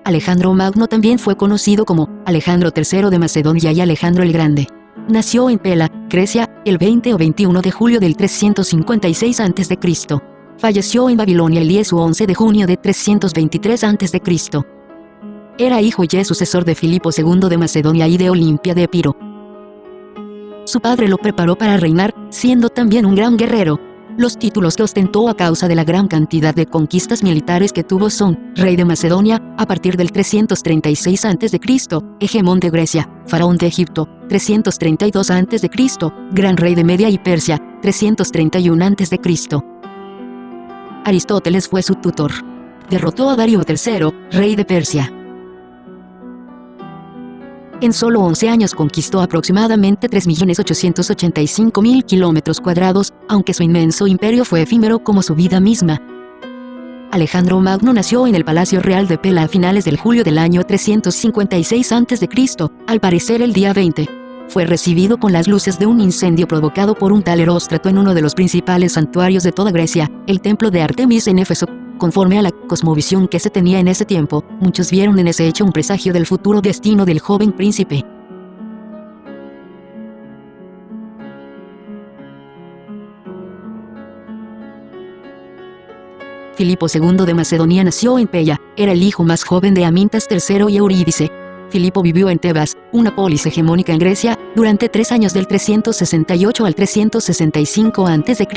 Alejandro Magno también fue conocido como Alejandro III de Macedonia y Alejandro el Grande. Nació en Pela, Grecia, el 20 o 21 de julio del 356 a.C. Falleció en Babilonia el 10 u 11 de junio de 323 a.C. Era hijo y sucesor de Filipo II de Macedonia y de Olimpia de Epiro. Su padre lo preparó para reinar, siendo también un gran guerrero. Los títulos que ostentó a causa de la gran cantidad de conquistas militares que tuvo son: Rey de Macedonia, a partir del 336 a.C., Hegemón de Grecia, Faraón de Egipto, 332 a.C., Gran Rey de Media y Persia, 331 a.C. Aristóteles fue su tutor. Derrotó a Darío III, rey de Persia. En solo 11 años conquistó aproximadamente 3.885.000 kilómetros cuadrados, aunque su inmenso imperio fue efímero como su vida misma. Alejandro Magno nació en el Palacio Real de Pela a finales del julio del año 356 a.C., al parecer el día 20. Fue recibido con las luces de un incendio provocado por un tal Heróstrato en uno de los principales santuarios de toda Grecia, el templo de Artemis en Éfeso. Conforme a la cosmovisión que se tenía en ese tiempo, muchos vieron en ese hecho un presagio del futuro destino del joven príncipe. Filipo II de Macedonia nació en Pella, era el hijo más joven de Amintas III y Eurídice. Filipo vivió en Tebas, una polis hegemónica en Grecia, durante 3 años del 368 al 365 a.C.,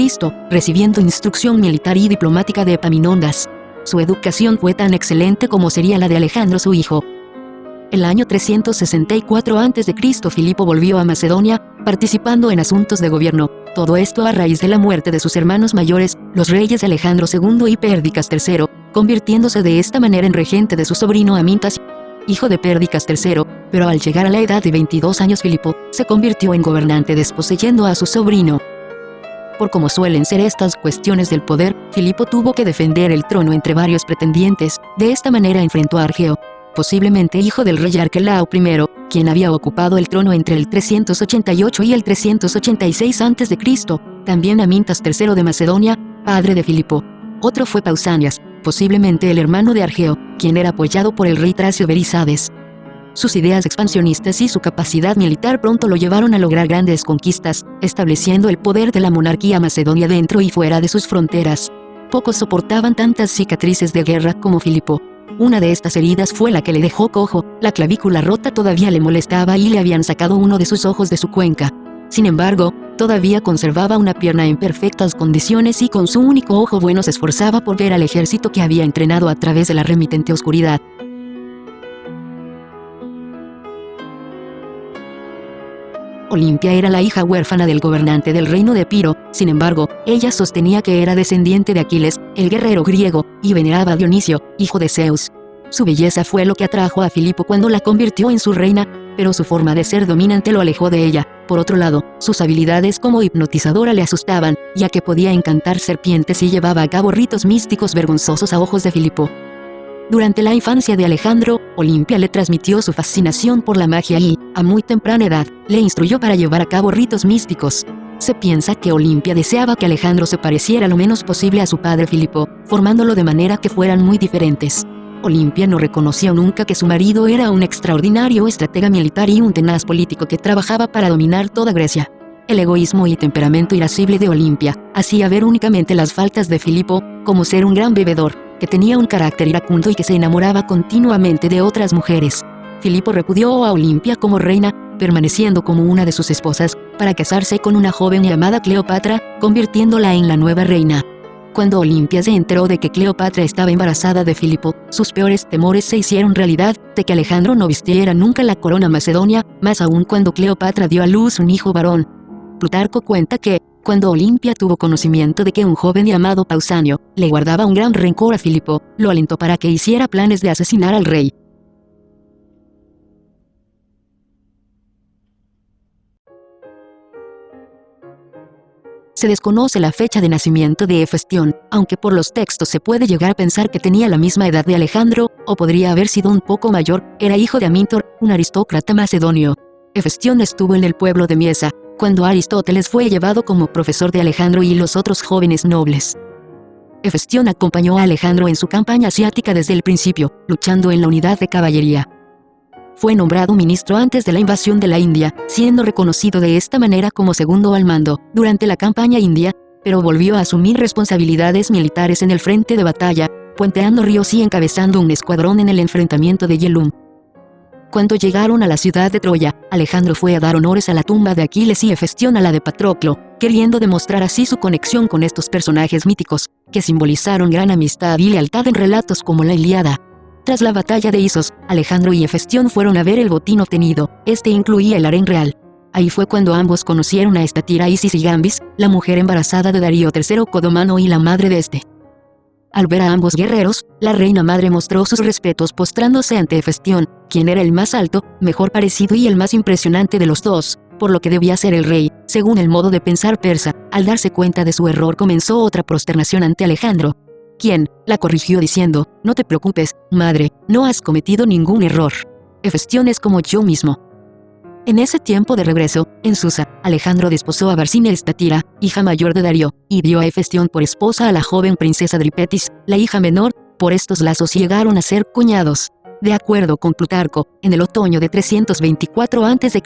recibiendo instrucción militar y diplomática de Epaminondas. Su educación fue tan excelente como sería la de Alejandro su hijo. El año 364 a.C. Filipo volvió a Macedonia, participando en asuntos de gobierno, todo esto a raíz de la muerte de sus hermanos mayores, los reyes Alejandro II y Pérdicas III, convirtiéndose de esta manera en regente de su sobrino Amintas, hijo de Pérdicas III, pero al llegar a la edad de 22 años Filipo se convirtió en gobernante desposeyendo a su sobrino. Por como suelen ser estas cuestiones del poder, Filipo tuvo que defender el trono entre varios pretendientes. De esta manera enfrentó a Argeo, posiblemente hijo del rey Arquelao I, quien había ocupado el trono entre el 388 y el 386 a.C., también Amintas III de Macedonia, padre de Filipo. Otro fue Pausanias, posiblemente el hermano de Argeo, quien era apoyado por el rey Tracio Berisades. Sus ideas expansionistas y su capacidad militar pronto lo llevaron a lograr grandes conquistas, estableciendo el poder de la monarquía macedonia dentro y fuera de sus fronteras. Pocos soportaban tantas cicatrices de guerra como Filipo. Una de estas heridas fue la que le dejó cojo, la clavícula rota todavía le molestaba y le habían sacado uno de sus ojos de su cuenca. Sin embargo, todavía conservaba una pierna en perfectas condiciones y con su único ojo bueno se esforzaba por ver al ejército que había entrenado a través de la remitente oscuridad. Olimpia era la hija huérfana del gobernante del reino de Epiro, sin embargo, ella sostenía que era descendiente de Aquiles, el guerrero griego, y veneraba a Dionisio, hijo de Zeus. Su belleza fue lo que atrajo a Filipo cuando la convirtió en su reina, pero su forma de ser dominante lo alejó de ella. Por otro lado, sus habilidades como hipnotizadora le asustaban, ya que podía encantar serpientes y llevaba a cabo ritos místicos vergonzosos a ojos de Filipo. Durante la infancia de Alejandro, Olimpia le transmitió su fascinación por la magia y, a muy temprana edad, le instruyó para llevar a cabo ritos místicos. Se piensa que Olimpia deseaba que Alejandro se pareciera lo menos posible a su padre Filipo, formándolo de manera que fueran muy diferentes. Olimpia no reconoció nunca que su marido era un extraordinario estratega militar y un tenaz político que trabajaba para dominar toda Grecia. El egoísmo y temperamento irascible de Olimpia hacía ver únicamente las faltas de Filipo, como ser un gran bebedor, que tenía un carácter iracundo y que se enamoraba continuamente de otras mujeres. Filipo repudió a Olimpia como reina, permaneciendo como una de sus esposas, para casarse con una joven llamada Cleopatra, convirtiéndola en la nueva reina. Cuando Olimpia se enteró de que Cleopatra estaba embarazada de Filipo, sus peores temores se hicieron realidad, de que Alejandro no vistiera nunca la corona macedonia, más aún cuando Cleopatra dio a luz un hijo varón. Plutarco cuenta que, cuando Olimpia tuvo conocimiento de que un joven llamado Pausanio le guardaba un gran rencor a Filipo, lo alentó para que hiciera planes de asesinar al rey. Se desconoce la fecha de nacimiento de Hefestión, aunque por los textos se puede llegar a pensar que tenía la misma edad de Alejandro, o podría haber sido un poco mayor. Era hijo de Amíntor, un aristócrata macedonio. Hefestión estuvo en el pueblo de Miesa, cuando Aristóteles fue llevado como profesor de Alejandro y los otros jóvenes nobles. Hefestión acompañó a Alejandro en su campaña asiática desde el principio, luchando en la unidad de caballería. Fue nombrado ministro antes de la invasión de la India, siendo reconocido de esta manera como segundo al mando durante la campaña india, pero volvió a asumir responsabilidades militares en el frente de batalla, puenteando ríos y encabezando un escuadrón en el enfrentamiento de Yelum. Cuando llegaron a la ciudad de Troya, Alejandro fue a dar honores a la tumba de Aquiles y Hefestión a la de Patroclo, queriendo demostrar así su conexión con estos personajes míticos, que simbolizaron gran amistad y lealtad en relatos como la Ilíada. Tras la batalla de Isos, Alejandro y Hefestión fueron a ver el botín obtenido, este incluía el harén real. Ahí fue cuando ambos conocieron a Estatira Isis y Gambis, la mujer embarazada de Darío III Codomano y la madre de este. Al ver a ambos guerreros, la reina madre mostró sus respetos postrándose ante Hefestión, quien era el más alto, mejor parecido y el más impresionante de los dos, por lo que debía ser el rey, según el modo de pensar persa. Al darse cuenta de su error comenzó otra prosternación ante Alejandro, quien la corrigió diciendo: «No te preocupes, madre, no has cometido ningún error. Hefestión es como yo mismo». En ese tiempo de regreso, en Susa, Alejandro desposó a Barsine Estatira, hija mayor de Darío, y dio a Hefestión por esposa a la joven princesa Dripetis, la hija menor. Por estos lazos llegaron a ser cuñados. De acuerdo con Plutarco, en el otoño de 324 a.C.,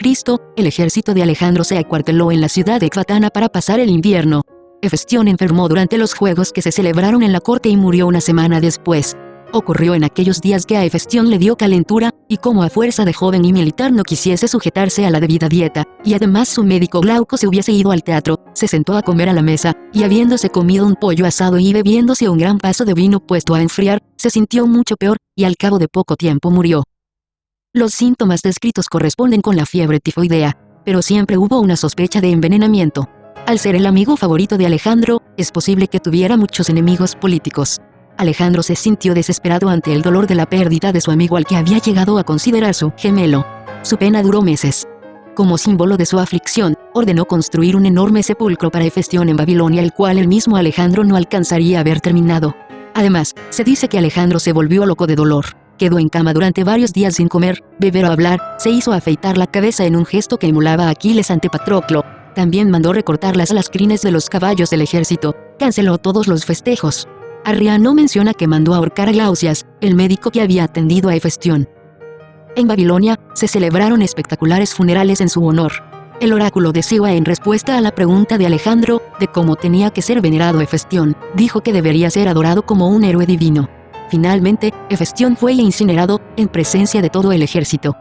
el ejército de Alejandro se acuarteló en la ciudad de Ecbatana para pasar el invierno. Hefestión enfermó durante los juegos que se celebraron en la corte y murió una semana después. Ocurrió en aquellos días que a Hefestión le dio calentura, y como a fuerza de joven y militar no quisiese sujetarse a la debida dieta, y además su médico Glauco se hubiese ido al teatro, se sentó a comer a la mesa, y habiéndose comido un pollo asado y bebiéndose un gran vaso de vino puesto a enfriar, se sintió mucho peor, y al cabo de poco tiempo murió. Los síntomas descritos corresponden con la fiebre tifoidea, pero siempre hubo una sospecha de envenenamiento. Al ser el amigo favorito de Alejandro, es posible que tuviera muchos enemigos políticos. Alejandro se sintió desesperado ante el dolor de la pérdida de su amigo al que había llegado a considerar su gemelo. Su pena duró meses. Como símbolo de su aflicción, ordenó construir un enorme sepulcro para Hefestión en Babilonia, el cual el mismo Alejandro no alcanzaría a haber terminado. Además, se dice que Alejandro se volvió loco de dolor. Quedó en cama durante varios días sin comer, beber o hablar, se hizo afeitar la cabeza en un gesto que emulaba a Aquiles ante Patroclo. También mandó recortar las crines de los caballos del ejército, canceló todos los festejos. Arriano menciona que mandó ahorcar a Glaucias, el médico que había atendido a Hefestión. En Babilonia, se celebraron espectaculares funerales en su honor. El oráculo de Siwa, en respuesta a la pregunta de Alejandro de cómo tenía que ser venerado Hefestión, dijo que debería ser adorado como un héroe divino. Finalmente, Hefestión fue incinerado en presencia de todo el ejército.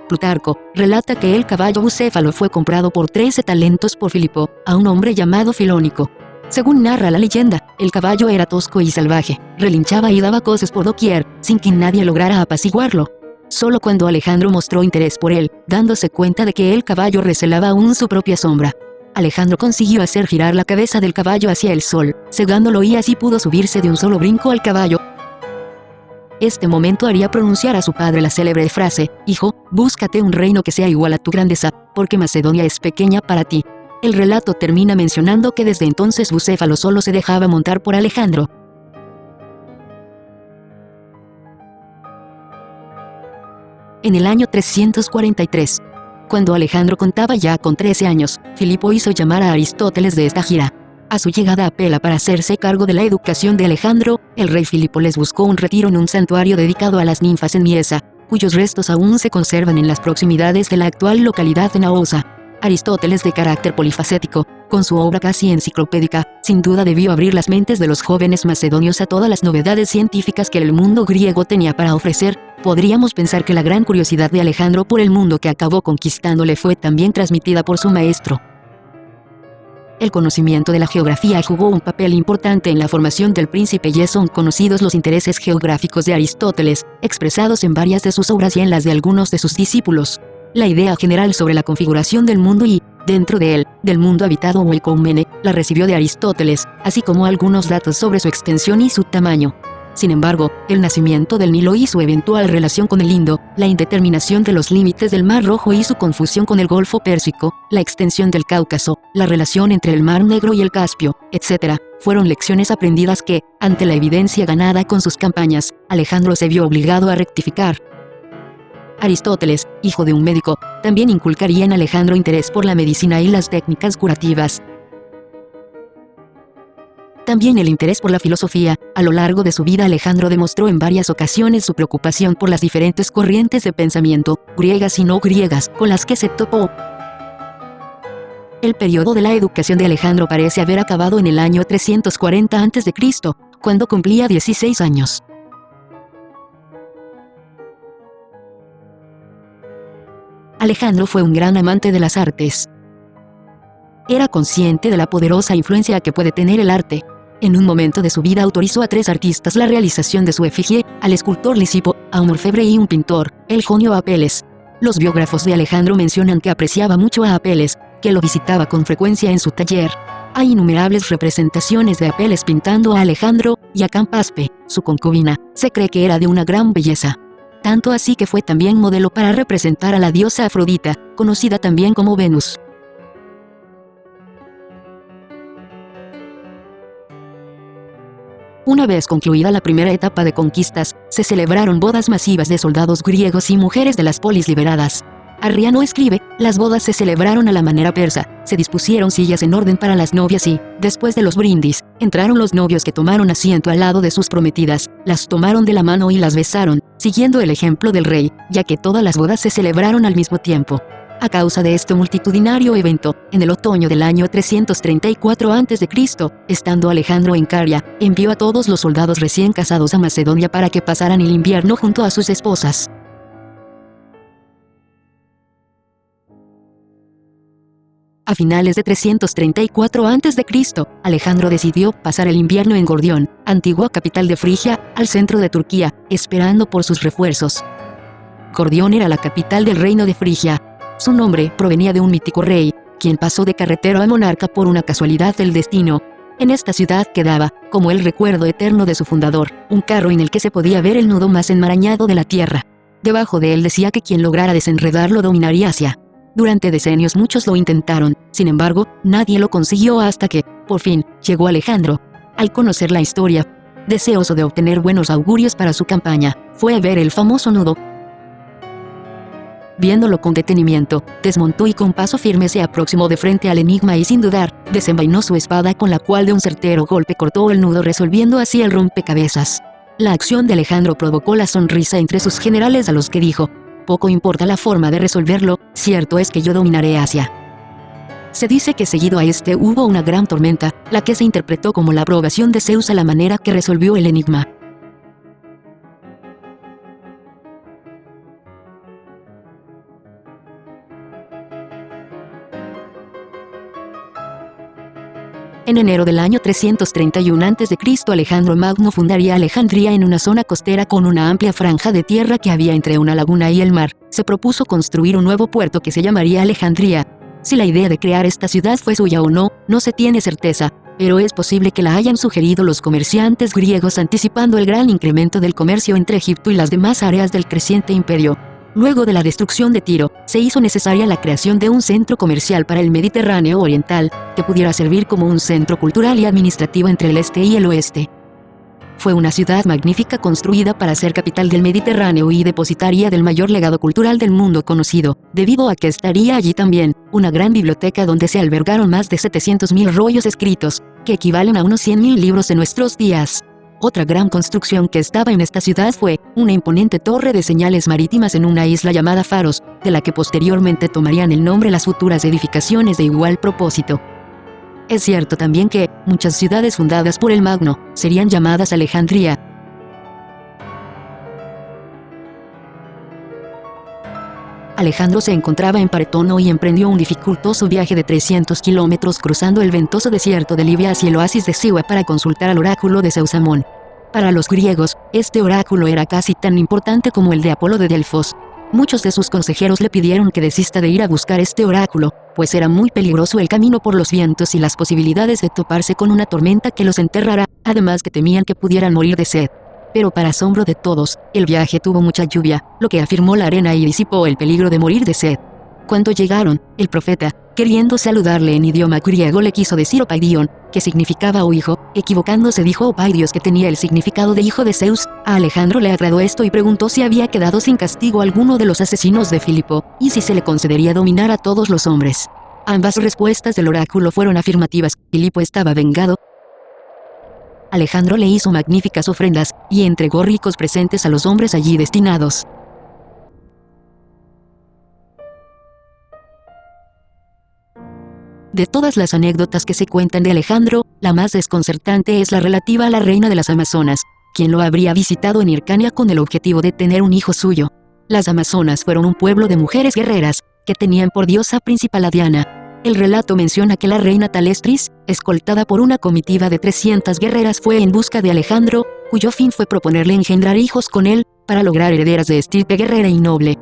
Plutarco relata que el caballo bucéfalo fue comprado por 13 talentos por Filipo, a un hombre llamado Filónico. Según narra la leyenda, el caballo era tosco y salvaje, relinchaba y daba coces por doquier, sin que nadie lograra apaciguarlo. Solo cuando Alejandro mostró interés por él, dándose cuenta de que el caballo recelaba aún su propia sombra, Alejandro consiguió hacer girar la cabeza del caballo hacia el sol, cegándolo, y así pudo subirse de un solo brinco al caballo. Este momento haría pronunciar a su padre la célebre frase: «Hijo, búscate un reino que sea igual a tu grandeza, porque Macedonia es pequeña para ti». El relato termina mencionando que desde entonces Bucéfalo solo se dejaba montar por Alejandro. En el año 343, cuando Alejandro contaba ya con 13 años, Filipo hizo llamar a Aristóteles de esta gira. A su llegada a Pela para hacerse cargo de la educación de Alejandro, el rey Filipo les buscó un retiro en un santuario dedicado a las ninfas en Miesa, cuyos restos aún se conservan en las proximidades de la actual localidad de Naousa. Aristóteles, de carácter polifacético, con su obra casi enciclopédica, sin duda debió abrir las mentes de los jóvenes macedonios a todas las novedades científicas que el mundo griego tenía para ofrecer. Podríamos pensar que la gran curiosidad de Alejandro por el mundo que acabó conquistándole fue también transmitida por su maestro. El conocimiento de la geografía jugó un papel importante en la formación del príncipe, y son conocidos los intereses geográficos de Aristóteles, expresados en varias de sus obras y en las de algunos de sus discípulos. La idea general sobre la configuración del mundo y, dentro de él, del mundo habitado o ecoumene, la recibió de Aristóteles, así como algunos datos sobre su extensión y su tamaño. Sin embargo, el nacimiento del Nilo y su eventual relación con el Indo, la indeterminación de los límites del Mar Rojo y su confusión con el Golfo Pérsico, la extensión del Cáucaso, la relación entre el Mar Negro y el Caspio, etc., fueron lecciones aprendidas que, ante la evidencia ganada con sus campañas, Alejandro se vio obligado a rectificar. Aristóteles, hijo de un médico, también inculcaría en Alejandro interés por la medicina y las técnicas curativas. También el interés por la filosofía. A lo largo de su vida Alejandro demostró en varias ocasiones su preocupación por las diferentes corrientes de pensamiento, griegas y no griegas, con las que se topó. El periodo de la educación de Alejandro parece haber acabado en el año 340 a.C., cuando cumplía 16 años. Alejandro fue un gran amante de las artes. Era consciente de la poderosa influencia que puede tener el arte. En un momento de su vida autorizó a 3 artistas la realización de su efigie, al escultor Lisipo, a un orfebre y un pintor, el jonio Apeles. Los biógrafos de Alejandro mencionan que apreciaba mucho a Apeles, que lo visitaba con frecuencia en su taller. Hay innumerables representaciones de Apeles pintando a Alejandro, y a Campaspe, su concubina, se cree que era de una gran belleza. Tanto así que fue también modelo para representar a la diosa Afrodita, conocida también como Venus. Una vez concluida la primera etapa de conquistas, se celebraron bodas masivas de soldados griegos y mujeres de las polis liberadas. Arriano escribe, las bodas se celebraron a la manera persa, se dispusieron sillas en orden para las novias y, después de los brindis, entraron los novios que tomaron asiento al lado de sus prometidas, las tomaron de la mano y las besaron, siguiendo el ejemplo del rey, ya que todas las bodas se celebraron al mismo tiempo. A causa de este multitudinario evento, en el otoño del año 334 a.C., estando Alejandro en Caria, envió a todos los soldados recién casados a Macedonia para que pasaran el invierno junto a sus esposas. A finales de 334 a.C., Alejandro decidió pasar el invierno en Gordión, antigua capital de Frigia, al centro de Turquía, esperando por sus refuerzos. Gordión era la capital del reino de Frigia. Su nombre provenía de un mítico rey, quien pasó de carretero a monarca por una casualidad del destino. En esta ciudad quedaba, como el recuerdo eterno de su fundador, un carro en el que se podía ver el nudo más enmarañado de la tierra. Debajo de él decía que quien lograra desenredarlo dominaría Asia. Durante decenios muchos lo intentaron, sin embargo, nadie lo consiguió hasta que, por fin, llegó Alejandro. Al conocer la historia, deseoso de obtener buenos augurios para su campaña, fue a ver el famoso nudo. Viéndolo con detenimiento, desmontó y con paso firme se aproximó de frente al enigma y sin dudar, desenvainó su espada con la cual de un certero golpe cortó el nudo resolviendo así el rompecabezas. La acción de Alejandro provocó la sonrisa entre sus generales a los que dijo, poco importa la forma de resolverlo, cierto es que yo dominaré Asia. Se dice que seguido a este hubo una gran tormenta, la que se interpretó como la aprobación de Zeus a la manera que resolvió el enigma. En enero del año 331 a.C., Alejandro Magno fundaría Alejandría en una zona costera con una amplia franja de tierra que había entre una laguna y el mar. Se propuso construir un nuevo puerto que se llamaría Alejandría. Si la idea de crear esta ciudad fue suya o no, no se tiene certeza, pero es posible que la hayan sugerido los comerciantes griegos anticipando el gran incremento del comercio entre Egipto y las demás áreas del creciente imperio. Luego de la destrucción de Tiro, se hizo necesaria la creación de un centro comercial para el Mediterráneo oriental, que pudiera servir como un centro cultural y administrativo entre el este y el oeste. Fue una ciudad magnífica construida para ser capital del Mediterráneo y depositaria del mayor legado cultural del mundo conocido, debido a que estaría allí también una gran biblioteca donde se albergaron más de 700.000 rollos escritos, que equivalen a unos 100.000 libros de nuestros días. Otra gran construcción que estaba en esta ciudad fue una imponente torre de señales marítimas en una isla llamada Faros, de la que posteriormente tomarían el nombre las futuras edificaciones de igual propósito. Es cierto también que muchas ciudades fundadas por el Magno serían llamadas Alejandría. Alejandro se encontraba en Paretono y emprendió un dificultoso viaje de 300 kilómetros cruzando el ventoso desierto de Libia hacia el oasis de Siwa para consultar al oráculo de Zeusamón. Para los griegos, este oráculo era casi tan importante como el de Apolo de Delfos. Muchos de sus consejeros le pidieron que desista de ir a buscar este oráculo, pues era muy peligroso el camino por los vientos y las posibilidades de toparse con una tormenta que los enterrara, además que temían que pudieran morir de sed. Pero para asombro de todos, el viaje tuvo mucha lluvia, lo que afirmó la arena y disipó el peligro de morir de sed. Cuando llegaron, el profeta, queriendo saludarle en idioma griego, le quiso decir Opaidion, que significaba o hijo, equivocándose dijo Opaidios, que tenía el significado de hijo de Zeus. A Alejandro le agradó esto y preguntó si había quedado sin castigo alguno de los asesinos de Filipo, y si se le concedería dominar a todos los hombres. Ambas respuestas del oráculo fueron afirmativas. Filipo estaba vengado. Alejandro le hizo magníficas ofrendas, y entregó ricos presentes a los hombres allí destinados. De todas las anécdotas que se cuentan de Alejandro, la más desconcertante es la relativa a la reina de las Amazonas, quien lo habría visitado en Hircania con el objetivo de tener un hijo suyo. Las Amazonas fueron un pueblo de mujeres guerreras, que tenían por diosa principal a Diana. El relato menciona que la reina Talestris, escoltada por una comitiva de 300 guerreras, fue en busca de Alejandro, cuyo fin fue proponerle engendrar hijos con él, para lograr herederas de estirpe guerrera y noble.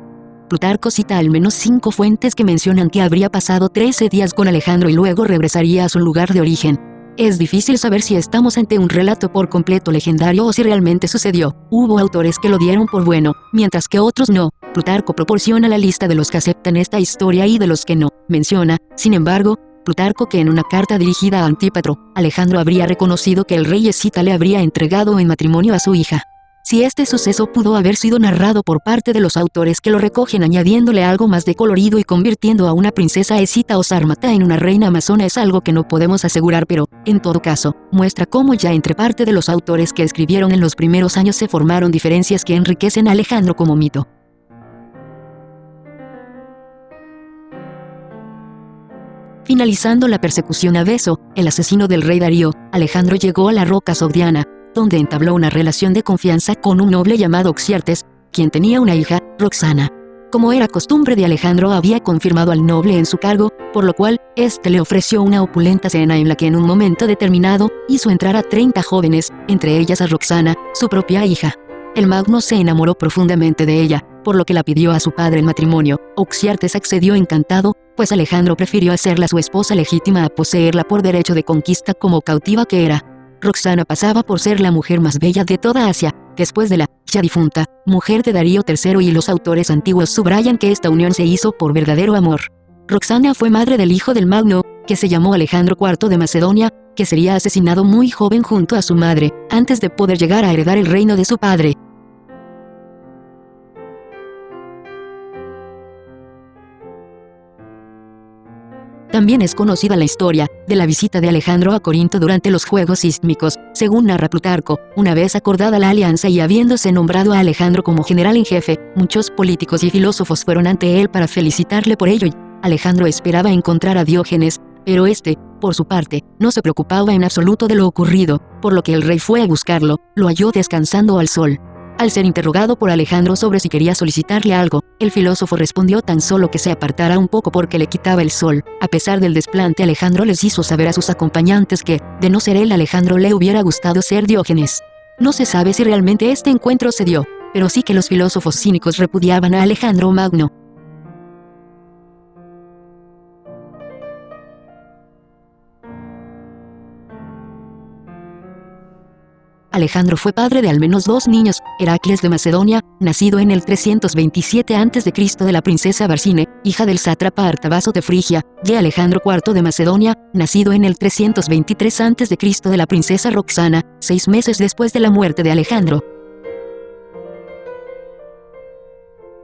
Plutarco cita al menos 5 fuentes que mencionan que habría pasado 13 días con Alejandro y luego regresaría a su lugar de origen. Es difícil saber si estamos ante un relato por completo legendario o si realmente sucedió. Hubo autores que lo dieron por bueno, mientras que otros no. Plutarco proporciona la lista de los que aceptan esta historia y de los que no. Menciona, sin embargo, Plutarco, que en una carta dirigida a Antípatro, Alejandro habría reconocido que el rey escita le habría entregado en matrimonio a su hija. Si este suceso pudo haber sido narrado por parte de los autores que lo recogen añadiéndole algo más de colorido y convirtiendo a una princesa escita o sármata en una reina amazona, es algo que no podemos asegurar, pero, en todo caso, muestra cómo ya entre parte de los autores que escribieron en los primeros años se formaron diferencias que enriquecen a Alejandro como mito. Finalizando la persecución a Beso, el asesino del rey Darío, Alejandro llegó a la roca Sogdiana, donde entabló una relación de confianza con un noble llamado Oxyartes, quien tenía una hija, Roxana. Como era costumbre de Alejandro, había confirmado al noble en su cargo, por lo cual, éste le ofreció una opulenta cena en la que en un momento determinado, hizo entrar a 30 jóvenes, entre ellas a Roxana, su propia hija. El magno se enamoró profundamente de ella, por lo que la pidió a su padre en matrimonio. Oxyartes accedió encantado, pues Alejandro prefirió hacerla su esposa legítima a poseerla por derecho de conquista como cautiva que era. Roxana pasaba por ser la mujer más bella de toda Asia, después de la, ya difunta, mujer de Darío III, y los autores antiguos subrayan que esta unión se hizo por verdadero amor. Roxana fue madre del hijo del Magno, que se llamó Alejandro IV de Macedonia, que sería asesinado muy joven junto a su madre, antes de poder llegar a heredar el reino de su padre. También es conocida la historia de la visita de Alejandro a Corinto durante los Juegos Isthmicos. Según narra Plutarco, una vez acordada la alianza y habiéndose nombrado a Alejandro como general en jefe, muchos políticos y filósofos fueron ante él para felicitarle por ello. Alejandro esperaba encontrar a Diógenes, pero este, por su parte, no se preocupaba en absoluto de lo ocurrido, por lo que el rey fue a buscarlo, lo halló descansando al sol. Al ser interrogado por Alejandro sobre si quería solicitarle algo, el filósofo respondió tan solo que se apartara un poco porque le quitaba el sol. A pesar del desplante, Alejandro les hizo saber a sus acompañantes que, de no ser él, Alejandro le hubiera gustado ser Diógenes. No se sabe si realmente este encuentro se dio, pero sí que los filósofos cínicos repudiaban a Alejandro Magno. Alejandro fue padre de al menos 2 niños, Heracles de Macedonia, nacido en el 327 a.C. de la princesa Barsine, hija del sátrapa Artabazo de Frigia, y Alejandro IV de Macedonia, nacido en el 323 a.C. de la princesa Roxana, 6 meses después de la muerte de Alejandro.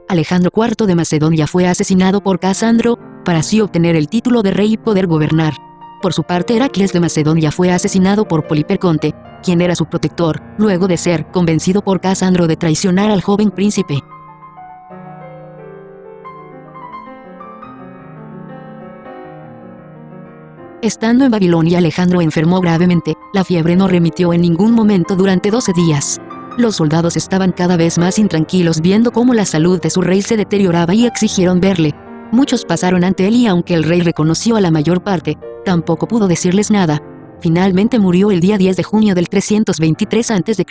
Alejandro IV de Macedonia fue asesinado por Casandro, para así obtener el título de rey y poder gobernar. Por su parte, Heracles de Macedonia fue asesinado por Poliperconte, quien era su protector, luego de ser convencido por Casandro de traicionar al joven príncipe. Estando en Babilonia, Alejandro enfermó gravemente. La fiebre no remitió en ningún momento durante 12 días. Los soldados estaban cada vez más intranquilos viendo cómo la salud de su rey se deterioraba y exigieron verle. Muchos pasaron ante él y aunque el rey reconoció a la mayor parte, tampoco pudo decirles nada. Finalmente murió el día 10 de junio del 323 a.C.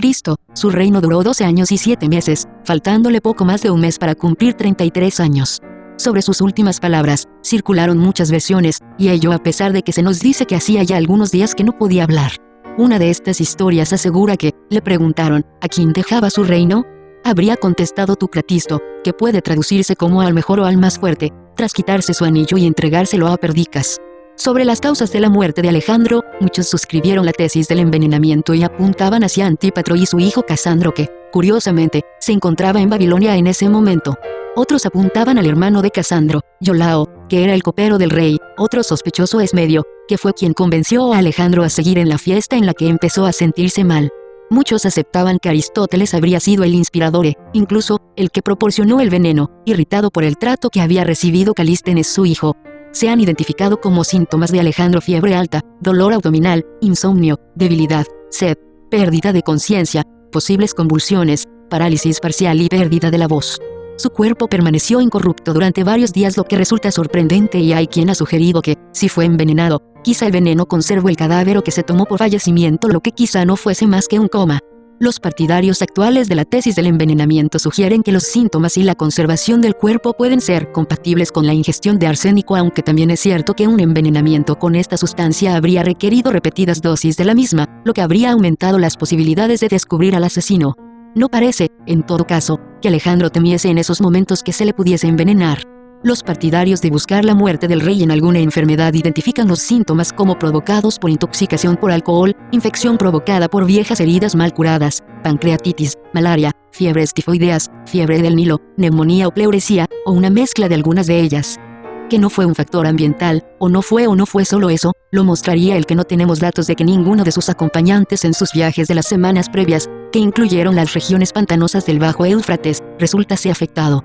Su reino duró 12 años y 7 meses, faltándole poco más de un mes para cumplir 33 años. Sobre sus últimas palabras, circularon muchas versiones, y ello a pesar de que se nos dice que hacía ya algunos días que no podía hablar. Una de estas historias asegura que, le preguntaron, ¿a quién dejaba su reino? Habría contestado Tucratisto, que puede traducirse como al mejor o al más fuerte, tras quitarse su anillo y entregárselo a Perdicas. Sobre las causas de la muerte de Alejandro, muchos suscribieron la tesis del envenenamiento y apuntaban hacia Antípatro y su hijo Casandro que, curiosamente, se encontraba en Babilonia en ese momento. Otros apuntaban al hermano de Casandro, Iolao, que era el copero del rey. Otro sospechoso es Medio, que fue quien convenció a Alejandro a seguir en la fiesta en la que empezó a sentirse mal. Muchos aceptaban que Aristóteles habría sido el inspirador incluso, el que proporcionó el veneno, irritado por el trato que había recibido Calístenes su hijo. Se han identificado como síntomas de Alejandro fiebre alta, dolor abdominal, insomnio, debilidad, sed, pérdida de conciencia, posibles convulsiones, parálisis parcial y pérdida de la voz. Su cuerpo permaneció incorrupto durante varios días, lo que resulta sorprendente, y hay quien ha sugerido que, si fue envenenado, quizá el veneno conservó el cadáver o que se tomó por fallecimiento, lo que quizá no fuese más que un coma. Los partidarios actuales de la tesis del envenenamiento sugieren que los síntomas y la conservación del cuerpo pueden ser compatibles con la ingestión de arsénico, aunque también es cierto que un envenenamiento con esta sustancia habría requerido repetidas dosis de la misma, lo que habría aumentado las posibilidades de descubrir al asesino. No parece, en todo caso, que Alejandro temiese en esos momentos que se le pudiese envenenar. Los partidarios de buscar la muerte del rey en alguna enfermedad identifican los síntomas como provocados por intoxicación por alcohol, infección provocada por viejas heridas mal curadas, pancreatitis, malaria, fiebres tifoideas, fiebre del Nilo, neumonía o pleuresía, o una mezcla de algunas de ellas. Que no fue un factor ambiental, o no fue solo eso, lo mostraría el que no tenemos datos de que ninguno de sus acompañantes en sus viajes de las semanas previas, que incluyeron las regiones pantanosas del Bajo Éufrates, resultase afectado.